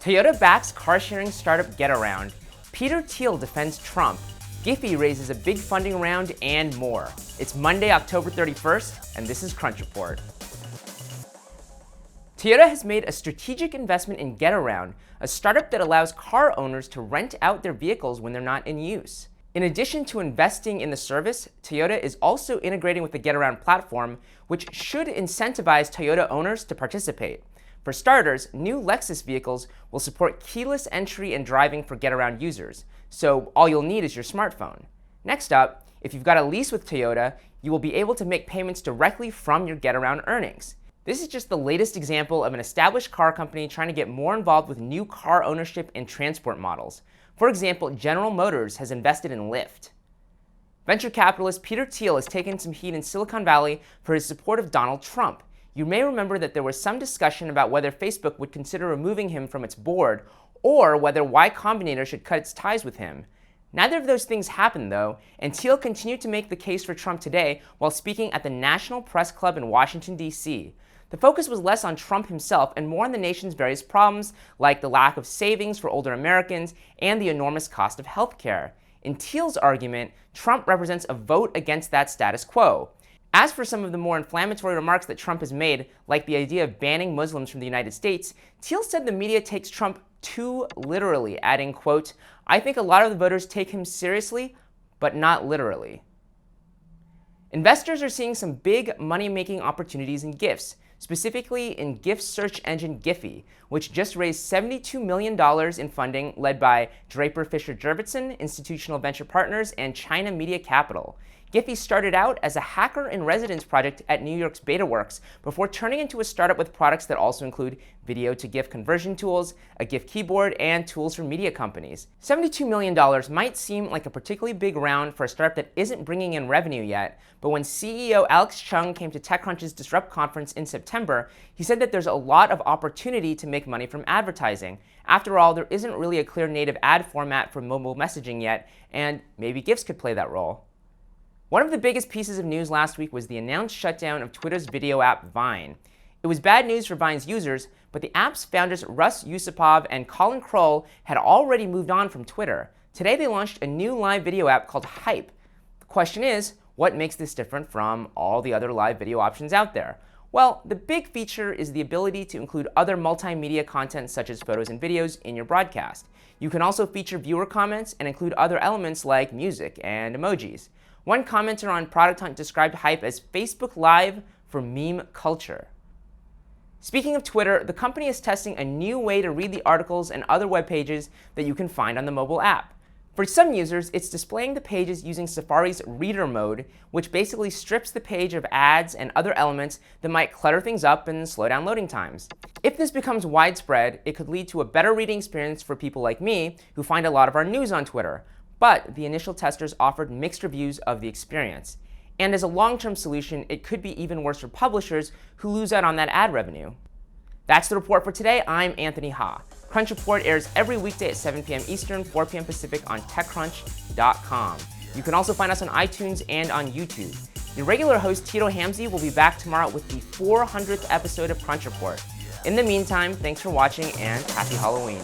Toyota backs car-sharing startup Getaround. Peter Thiel defends Trump. Giphy raises a big funding round, and more. It's Monday, October 31st, and this is Crunch Report. Toyota has made a strategic investment in Getaround, a startup that allows car owners to rent out their vehicles when they're not in use. In addition to investing in the service, Toyota is also integrating with the Getaround platform, which should incentivize Toyota owners to participate. For starters, new Lexus vehicles will support keyless entry and driving for Getaround users, so all you'll need is your smartphone. Next up, if you've got a lease with Toyota, you will be able to make payments directly from your Getaround earnings. This is just the latest example of an established car company trying to get more involved with new car ownership and transport models. For example, General Motors has invested in Lyft. Venture capitalist Peter Thiel has taken some heat in Silicon Valley for his support of Donald Trump. You may remember that there was some discussion about whether Facebook would consider removing him from its board, or whether Y Combinator should cut its ties with him. Neither of those things happened, though, and Thiel continued to make the case for Trump today while speaking at the National Press Club in Washington, D.C. The focus was less on Trump himself and more on the nation's various problems, like the lack of savings for older Americans and the enormous cost of healthcare. In Thiel's argument, Trump represents a vote against that status quo. As for some of the more inflammatory remarks that Trump has made, like the idea of banning Muslims from the United States, Thiel said the media takes Trump too literally, adding, quote, "I think a lot of the voters take him seriously, but not literally." Investors are seeing some big money-making opportunities in gifts, specifically in gift search engine Giphy, which just raised $72 million in funding led by Draper Fisher Jurvetson, Institutional Venture Partners, and China Media Capital. Giphy started out as a hacker-in-residence project at New York's BetaWorks before turning into a startup with products that also include video-to-GIF conversion tools, a GIF keyboard, and tools for media companies. $72 million might seem like a particularly big round for a startup that isn't bringing in revenue yet, but when CEO Alex Chung came to TechCrunch's Disrupt conference in September, he said that there's a lot of opportunity to make money from advertising. After all, there isn't really a clear native ad format for mobile messaging yet, and maybe GIFs could play that role. One of the biggest pieces of news last week was the announced shutdown of Twitter's video app Vine. It was bad news for Vine's users, but the app's founders Russ Yusupov and Colin Kroll had already moved on from Twitter. Today they launched a new live video app called Hype. The question is, what makes this different from all the other live video options out there? Well, the big feature is the ability to include other multimedia content such as photos and videos in your broadcast. You can also feature viewer comments and include other elements like music and emojis. One commenter on Product Hunt described Hype as Facebook Live for meme culture. Speaking of Twitter, the company is testing a new way to read the articles and other web pages that you can find on the mobile app. For some users, it's displaying the pages using Safari's Reader mode, which basically strips the page of ads and other elements that might clutter things up and slow down loading times. If this becomes widespread, it could lead to a better reading experience for people like me who find a lot of our news on Twitter. But the initial testers offered mixed reviews of the experience. And as a long-term solution, it could be even worse for publishers who lose out on that ad revenue. That's the report for today. I'm Anthony Ha. Crunch Report airs every weekday at 7 p.m. Eastern, 4 p.m. Pacific on TechCrunch.com. You can also find us on iTunes and on YouTube. Your regular host, Tito Hamzy, will be back tomorrow with the 400th episode of Crunch Report. In the meantime, thanks for watching and happy Halloween.